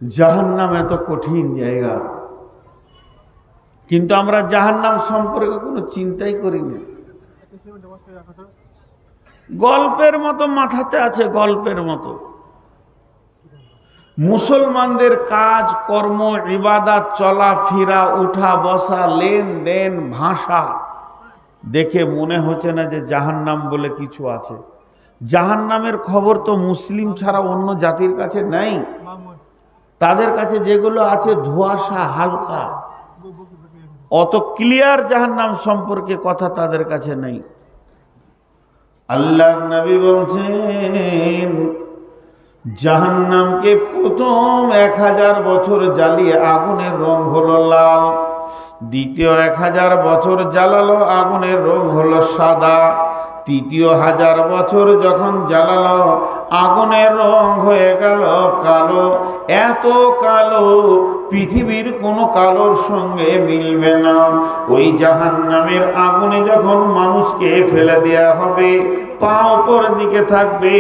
জাহান্নাম এত কঠিন জায়গা, কিন্তু আমরা জাহান্নাম সম্পর্কে কোনো চিন্তাই করি না। গল্পের মতো মাথাতে আছে, গল্পের মতো। মুসলমানদের কাজ কর্ম, ইবাদত, চলাফেরা, উঠা বসা, লেনদেন, ভাষা দেখে মনে হচ্ছে না যে জাহান্নাম বলে কিছু আছে। জাহান্নামের খবর তো মুসলিম ছাড়া অন্য জাতির কাছে নেই। তাদের কাছে যেগুলো আছে ধোঁয়াশা, হালকা, অত ক্লিয়ার জাহান্নাম সম্পর্কে কথা তাদের কাছে নেই। আল্লাহর নবী বলছেন জাহান্নামকে প্রথম 1000 বছর জ্বালিয়ে আগুনের রং হলো লাল, দ্বিতীয় 1000 বছর জ্বালালো আগুনের রং হলো সাদা, তৃতীয় 1000 বছর যখন জ্বালালো আগুনের রং হয়ে গেল কালো। এত কালো পৃথিবীর কোনো কালোর সঙ্গে মিলবে না। ওই জাহান্নামের আগুনে যখন মানুষকে ফেলে দেয়া হবে, পা উপর দিকে থাকবে,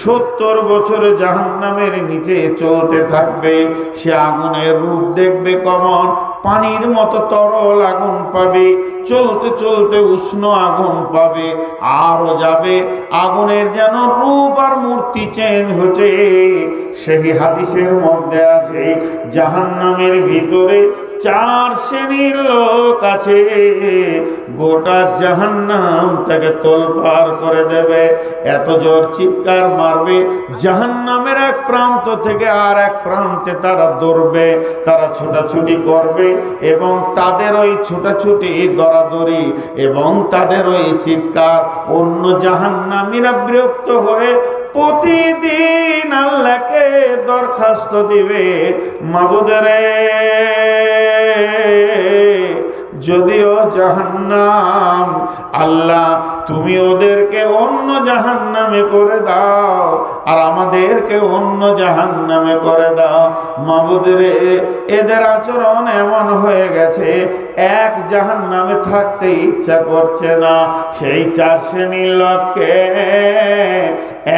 70 বছর জাহান্নামের নিচে চলতে থাকবে। সে আগুনের রূপ দেখবে কেমন, পানির মতো তরল আগুন পাবে, চলতে চলতে উষ্ণ আগুন পাবে, আরো যাবে, আগুনের যেন রূপ আর মূর্তি চেঞ্জ হচ্ছে। সেই হাদিসের মধ্যে আছে জাহান্নামের ভিতরে 4 শ্রেণীর লোক আছে, গোটা জাহান্নাম তাকে তোলপাড় করে দেবে। এত জোর চিৎকার মারবে, জাহান্নামের এক প্রান্ত থেকে আর এক প্রান্তে তারা দৌড়বে, তারা ছোটাছুটি করবে, এবং তাদের ওই ছোটাছুটি দরাদরি এবং তাদের ওই চিৎকার অন্য জাহান্নামীরা বিরক্ত হয়ে প্রতিদিন আল্লাহকে দরখাস্ত দিবে, মাবুদ রে, যদিও জাহান্নাম, আল্লাহ তুমি ওদেরকে অন্য জাহান্নামে করে দাও আর আমাদেরকে অন্য জাহান্নামে করে দাও। মাবুদ রে, এদের আচরণ এমন হয়ে গেছে এক জাহান্নামে থাকতে ইচ্ছা করছে না। সেই 4 শ্রেণীর লোককে,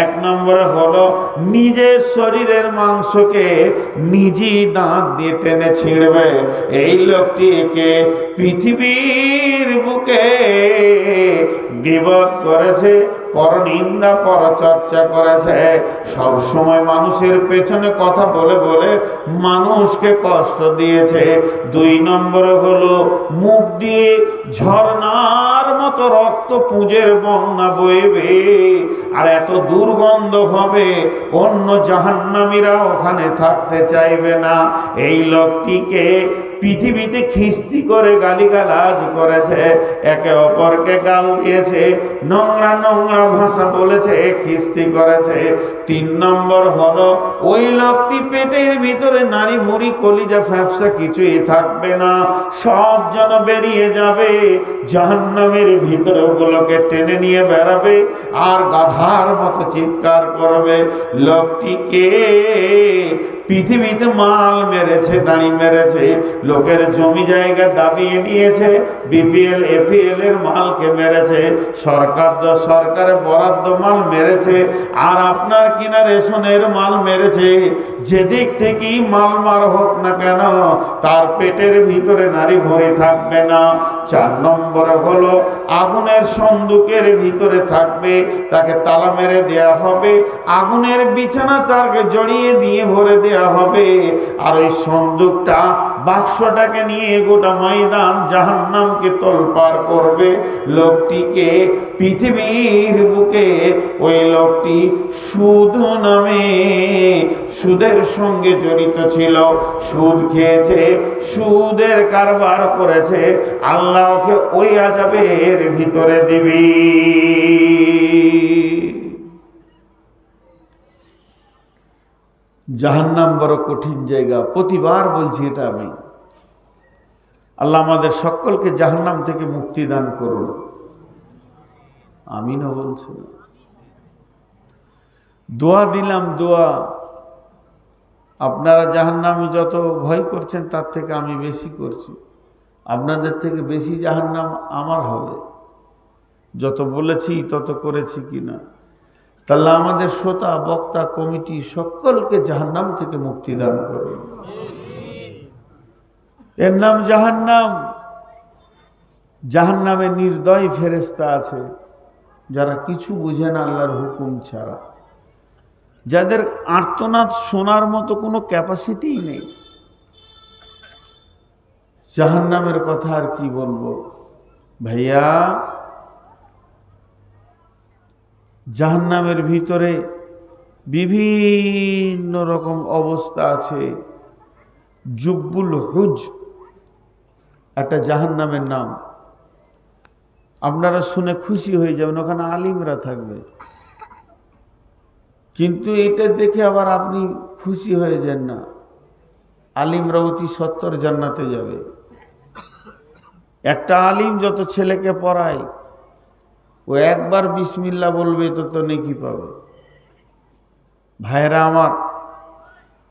1 নম্বরে হলো নিজের শরীরের মাংসকে নিজেই দাঁত দিয়ে টেনে ছিঁড়বে। এই লোকটিকে পৃথিবীর বুকে গীবত করেছে, পরনিন্দা পরচর্চা করেছে, সব সময় মানুষের পেছনে কথা বলে বলে মানুষকে কষ্ট দিয়েছে। 2 নম্বরে হলো মুখ দিয়ে ঝর্ণার মতো রক্ত পুঁজের বন্যা বইবে আর এত দুর্গন্ধ হবে অন্য জাহান্নামীরা ওখানে থাকতে চাইবে না। এই লোকটিকে পৃথিবীতে খিস্তি করে গালিগালাজ করেছে, একে অপরকে গাল দিয়েছে, নোংরা নোংরা ভাষা বলেছে, খিস্তি করেছে। 3 নম্বর হলো ওই লোকটি পেটের ভিতরে নাড়ি ভুঁড়ি কলিজা ফ্যাপসা কিছুই থাকবে না, সব যেন বেরিয়ে যাবে, জাহান্নামের ভিতরে ওগুলোকে টেনে নিয়ে বেড়াবে আর গাধার মতো চিৎকার করবে। লোকটিকে পৃথিবীতে মাল মেরেছে, নারী মেরেছে, লোকের জমি জায়গা দাবিয়ে নিয়েছে, বিপিএল এপিএল এর মালকে মেরেছে, সরকারের বরাদ্দ মাল মেরেছে, আর আপনার কিনা রেশনের মাল মেরেছে। যেদিক থেকেই মাল মার হোক না কেন তার পেটের ভিতরে নারী ভরে থাকবে না। 4 নম্বরে হলো আগুনের সন্দুকের ভিতরে থাকবে, তাকে তালা মেরে দেয়া হবে, আগুনের বিছানা তারকে জড়িয়ে দিয়ে ভরে দেয়া হবে, আর ওই সন্দুকটা বাক্সটাকে নিয়ে গোটা ময়দান জাহান্নামকে তোলপাড় করবে। লোকটিকে পৃথিবীর বুকে ওই লোকটি সুদ নামে সুদের সঙ্গে জড়িত ছিল, সুদ খেয়েছে, সুদের কারবার করেছে, আল্লাহকে ওই আযাবের ভিতরে দিবি। জাহান্নাম বড় কঠিন জায়গা, প্রতিবার বলছি এটা আমি। আল্লাহ আমাদের সকলকে জাহান্নাম থেকে মুক্তি দান করুন, আমিনও বলছি। দোয়া দিলাম, দোয়া। আপনারা জাহান্নামী যত ভয় করছেন তার থেকে আমি বেশি করছি, আপনাদের থেকে বেশি জাহান্নাম আমার হবে। যত বলেছি তত করেছি কিনা, তাহলে আমাদের শ্রোতা বক্তা কমিটি সকলকে জাহান্নাম থেকে মুক্তি দান করুন। এর নাম জাহান্নাম। জাহান্নামে নির্দয় ফেরেশতা আছে যারা কিছু বুঝে না আল্লাহর হুকুম ছাড়া, যাদের আর্তনাদ শোনার মতো কোনো ক্যাপাসিটিই নেই। জাহান্নামের কথা আর কি বলবো ভাইয়া। জাহান্নামের ভিতরে বিভিন্ন রকম অবস্থা আছে। জুব্বুল হুজ একটা জাহান্নামের নাম, আপনারা শুনে খুশি হয়ে যাবেন, ওখানে আলিমরা থাকবে। কিন্তু এটা দেখে আবার আপনি খুশি হয়ে যান না, আলিমরা অতি সত্তর জান্নাতে যাবে। একটা আলিম যত ছেলেকে পড়ায় ও একবার বিসমিল্লাহ বলবে তো নেকি পাবে। ভাইরা আমার,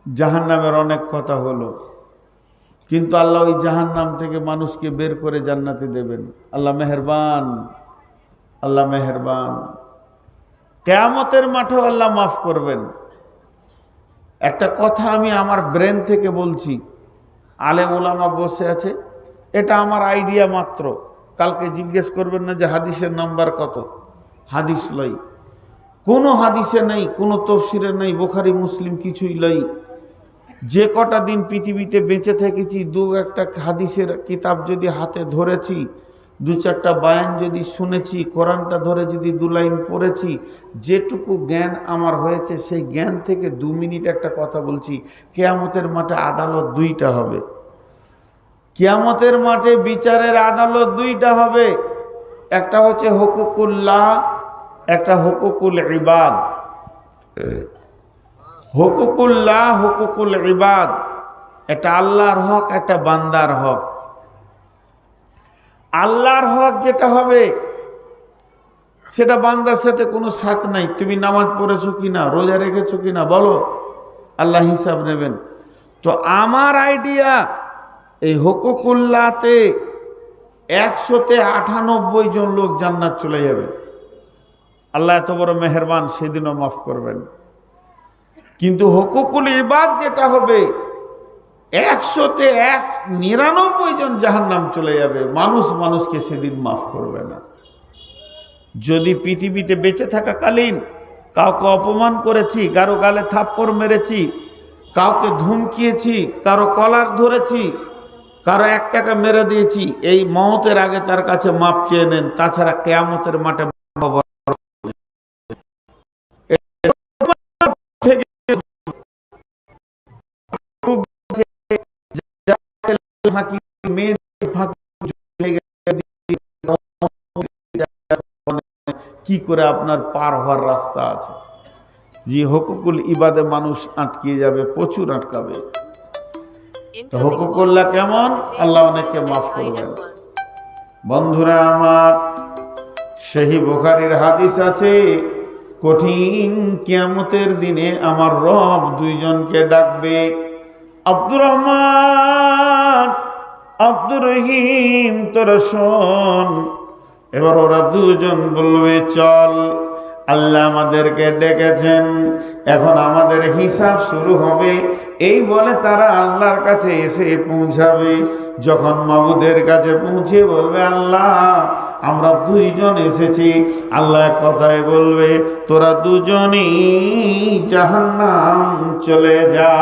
জাহান্নামের অনেক কথা হলো, কিন্তু আল্লাহ ওই জাহান্নাম থেকে মানুষকে বের করে জান্নাতে দেবেন। আল্লাহ মেহেরবান, আল্লাহ মেহেরবান। কিয়ামতের মাঠেও আল্লাহ মাফ করবেন। একটা কথা আমি আমার ব্রেন থেকে বলছি, আলেম ওলামা বসে আছে, এটা আমার আইডিয়া মাত্র। কালকে জিজ্ঞেস করবেন না যে হাদিসের নাম্বার কত, হাদিস লই, কোনো হাদিসে নেই, কোনো তফসিরে নেই, বুখারী মুসলিম কিছুই লই। যে কটা দিন পৃথিবীতে বেঁচে থেকেছি, দু একটা হাদিসের কিতাব যদি হাতে ধরেছি, দু চারটা বায়ান যদি শুনেছি, কোরআনটা ধরে যদি 2 লাইন পড়েছি, যেটুকু জ্ঞান আমার হয়েছে সেই জ্ঞান থেকে 2 মিনিট একটা কথা বলছি। কিয়ামতের মাঠে আদালত 2টা হবে। কিয়ামতের মাঠে বিচারের আদালত 2টা হবে। একটা হচ্ছে হুকুকুল্লাহ, একটা হুকুকুল ইবাদ। হুকুকুল্লাহ, হুকুকুল ইবাদ, এটা আল্লাহর হক, একটা বান্দার হক। আল্লাহর হক যেটা হবে সেটা বান্দার সাথে কোনো সাথ নাই। তুমি নামাজ পড়েছো কিনা, রোজা রেখেছো কিনা বলো, আল্লাহ হিসাব নেবেন। তো আমার আইডিয়া এই হুকুকুল্লাহতে 198 জন লোক জান্নাত চলে যাবে। আল্লাহ এত বড় মেহেরবান, সেদিনও মাফ করবেন। কিন্তু হুকুকুল ইবাদ যেটা হবে 199 জন জাহান্নাম চলে যাবে। মানুষকে সেদিন মাফ করবে না। যদি পৃথিবীতে বেঁচে থাকাকালীন কাউকে অপমান করেছি, কারো গালে থাপ্পড় মেরেছি, কাউকে ধমকিয়েছি, কারো কলার ধরেছি, কারো 1 টাকা মেরে দিয়েছি, এই মওতের আগে তার কাছে মাপ চেয়ে নেন। তাছাড়া কিয়ামতের মাঠে কি করে আপনার পার হওয়ার রাস্তা আছে। যে হুকুকুল ইবাদে মানুষ আটকে যাবে, প্রচুর আটকাবে। হুকুকুল্লাহ কেমন, আল্লাহ অনেককে মাফ করবেন। বন্ধুরা আমার, সহিহ বুখারীর হাদিস আছে, কঠিন কিয়ামতের দিনে আমার রব 2 জনকে ডাকবে, আব্দুর রহমান, আব্দুর রহিম, তোরা শোন। এবার ওরা 2 জন বলবে, চল, আল্লাহ আমাদেরকে ডেকেছেন, এখন আমাদের হিসাব শুরু হবে। এই বলে তারা আল্লাহর কাছে এসে পৌঁছাবে। যখন মাবুদের কাছে পৌঁছে বলবে, আল্লাহ আমরা 2 জন এসেছি, আল্লাহ কথায় বলবে, তোরা 2 জনই জাহান্নাম চলে যা।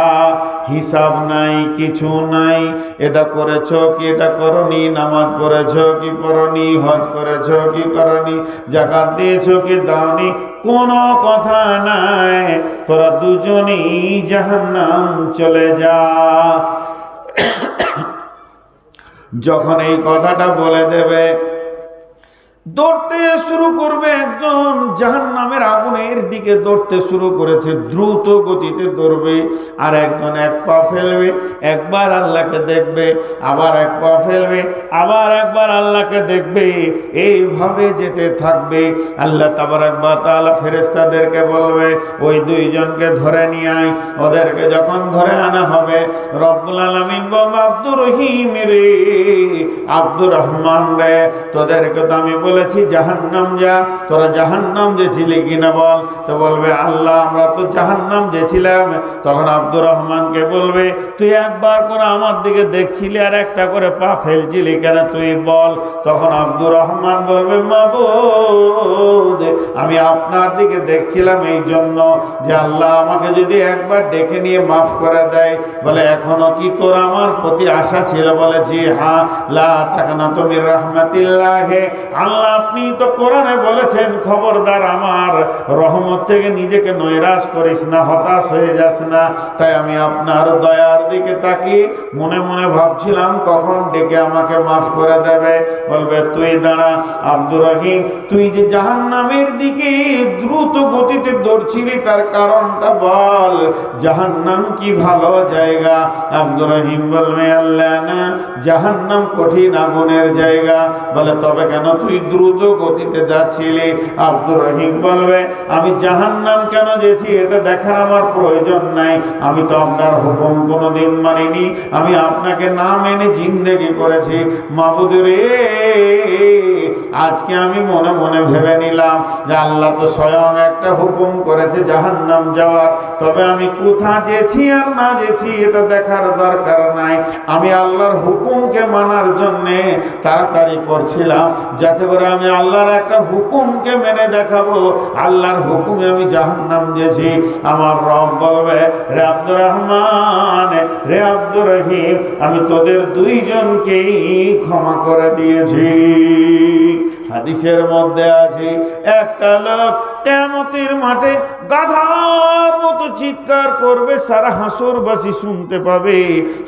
হিসাব নাই, কিছু নাই। এটা করেছো কি এটা করনি, নামাজ পড়েছো কি পড়নি, হজ করেছো কি করনি, যাকাত দিয়েছো কি দাওনি, কোনো কথা নাই। তোরা 2 জনই জাহান্নাম চলে যা। যখন এই কথাটা বলে দেবে, দৌড়তে শুরু করবে। একজন জাহান্নামের আগুনের দিকে দৌড়তে শুরু করেছে, দ্রুত গতিতে দৌড়বে। আর একজন 1 পা ফেলবে, একবার আল্লাহকে দেখবে, আবার 1 পা ফেলবে, আবার একবার আল্লাহকে দেখবে। এইভাবে যেতে থাকবে। আল্লাহ তাবারাক ওয়া তাআলা ফেরেশতাদেরকে বলবে, ওই 2 জনকে ধরে নিয়ে আয়। ওদেরকে যখন ধরে আনা হবে, রব্বুল আলামিন বলবে, আব্দুর রহিম রে, আব্দুর রহমান রে, তোদেরকে তো আমি বলেছি জাহান্নাম যা, তোরা জাহান্নাম যেছিলি কিনা বল। তো বলবে আল্লাহ আমরা তো জাহান্নাম যেছিলাম। তখন আব্দুর রহমানকে বলবে তুই একবার করে আমার দিকে দেখছিলি আর একটা করে পা ফেলছিলি কেন, তুই বল। তখন আব্দুর রহমান বলবে মাবুদ আমি আপনার দিকে দেখছিলাম এই জন্য যে আল্লাহ আমাকে যদি একবার ডেকে নিয়ে মাফ করে দেয়। বলে এখনো কি তোর আমার প্রতি আশা ছিল? বলে জি হ্যাঁ। লা তাকনাতু মির রাহমাতিল্লাহ, আল্লাহ আপনি তো কোরআনে বলেছেন খবরদার আমার রহমত থেকে নিজেকে নৈরাশ করিস না, হতাশ হয়ে যাস না। তাই আমি আপনার দয়ার দিকে তাকিয়ে মনে মনে ভাবছিলাম কখন ডেকে আমাকে মাফ করে দেবে। বলবে তুই দাঁড়া আব্দুর রহিম, তুই যে জাহান্নামের দিকে দ্রুত গতিতে দৌড়ছিলি তার কারণটা বল। জাহান্নাম কি ভালো জায়গা? আব্দুর রহিম বলবে আল্লাহ না, জাহান্নাম কঠিন আগুনের জায়গা। বলে তবে কেন তুই দ্রুত গতিতে যাচ্ছিলি? আব্দুর রহিম বলবে আমি জাহান্নাম কেন যেছি এটা দেখার আমার প্রয়োজন নাই। আমি তো আপনার হুকুম কোনোদিন মানিনি, আমি আপনাকে না মেনে জিন্দেগি করেছি। মাবুদ রে আজকে আমি মনে মনে ভেবে নিলাম যে আল্লাহ তো স্বয়ং একটা হুকুম করেছে জাহান্নাম যাওয়ার, তবে আমি কোথা যেছি আর না যেছি এটা দেখার দরকার নাই। আমি আল্লাহর হুকুমকে মানার জন্যে তাড়াতাড়ি করছিলাম যাতে করে আমি আল্লাহর একটা হুকুমকে মেনে দেখাবো। আল্লাহর হুকুমে আমি জাহান্নাম যেছি। আমার রব বলবে রে আব্দুর রহমান রে আব্দুর রহিম আমি তোদের দুইজনকেই ক্ষমা করে দিয়েছি। হাদিসের মধ্যে আছে একটা লোক কিয়ামতের মাঠে গাধার মতো চিৎকার করবে, সারা হাসরবাসী শুনতে পাবে।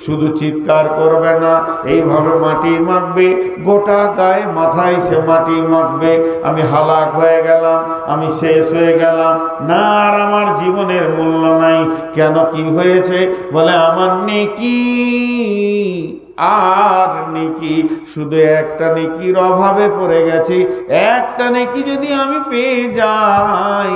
শুধু চিৎকার করবে না, এইভাবে মাটি মাখবে, গোটা গায়ে মাথায় সে মাটি মাখবে। আমি হালাক হয়ে গেলাম, আমি শেষ হয়ে গেলাম, না আর আমার জীবনের মূল্য নাই। কেন কি হয়েছে? বলে আমার নেকি আর নেকি শুধু একটা নেকির অভাবে পড়ে গেছি। একটা নেকি যদি আমি পেয়ে যাই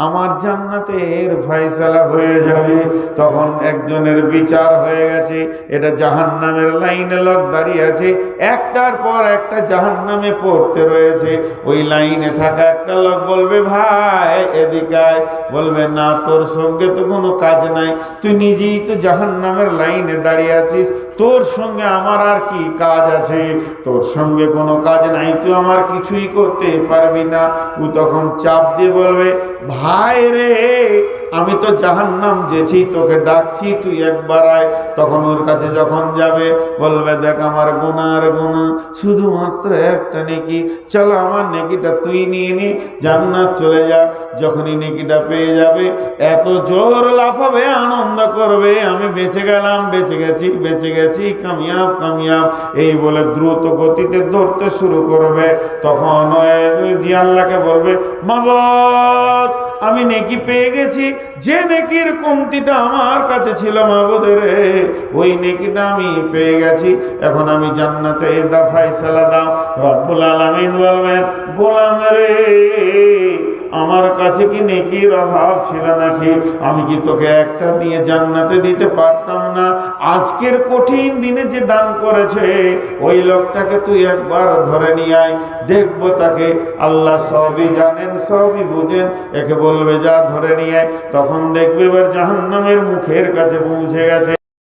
আমার জান্নাতের ফয়সালা হয়ে যাবে। তখন একজনের বিচার হয়ে গেছে, এটা জাহান্নামের লাইনে লোক দাঁড়িয়ে আছে, একটার পর একটা জাহান্নামে পড়তে রয়েছে। ওই লাইনে থাকা একটা লোক বলবে ভাই এদিকে আয়। বলবে না তোর সঙ্গে তো কোনো কাজ নাই, তুই নিজেই তো জাহান্নামের লাইনে দাঁড়িয়ে আছিস, তোর সঙ্গে আমার আর কি কাজ আছে? তোর সঙ্গে কোনো কাজ নাই, তুই আমার কিছুই করতে পারবি না। ও তখন চাপ দিয়ে বলবে ভাই রে আমি তো জাহান্নাম যেছি, তোকে ডাকছি তুই একবার আয়। তখন ওর কাছে যখন যাবে বলবে দেখ আমার গুনার গুনাহ শুধুমাত্র একটা নেকি, চলো আমার নেকিটা তুই নিয়ে নি, জান্নাত চলে যা। যখনই নেকিটা পেয়ে যাবে এত জোর লাফাবে, আনন্দ করবে, আমি বেঁচে গেলাম, বেঁচে গেছি, বেঁচে গেছি, কামিয়াব কামিয়াব, এই বলে দ্রুত গতিতে দৌড়তে শুরু করবে। তখন ওই আল্লাহকে বলবে মাবুদ আমি নেকি পেয়ে গেছি, যে নেকির কমতিটা আমার কাছে ছিল মাবুদ রে ওই নেকিটা আমি পেয়ে গেছি, এখন আমি জান্নাতে দা ফয়সালা দাও। রব্বুল আলামিন বলবেন গোলাম রে আমার কাছে কি নেকির অভাব ছিল নাকি? আমি কি তোকে একটা দিয়ে জান্নাতে দিতে পারতাম না? আজকের কঠিন দিনে যে দান করেছে ওই লোকটাকে তুই একবার ধরে নিয়ে আয়, দেখবো তাকে। আল্লাহ সবই জানেন, সবই বুঝেন, একে বলবে যা ধরে নিয়ে আয়। তখন দেখবে এবার জাহান্নামের মুখের কাছে পৌঁছে গেছে।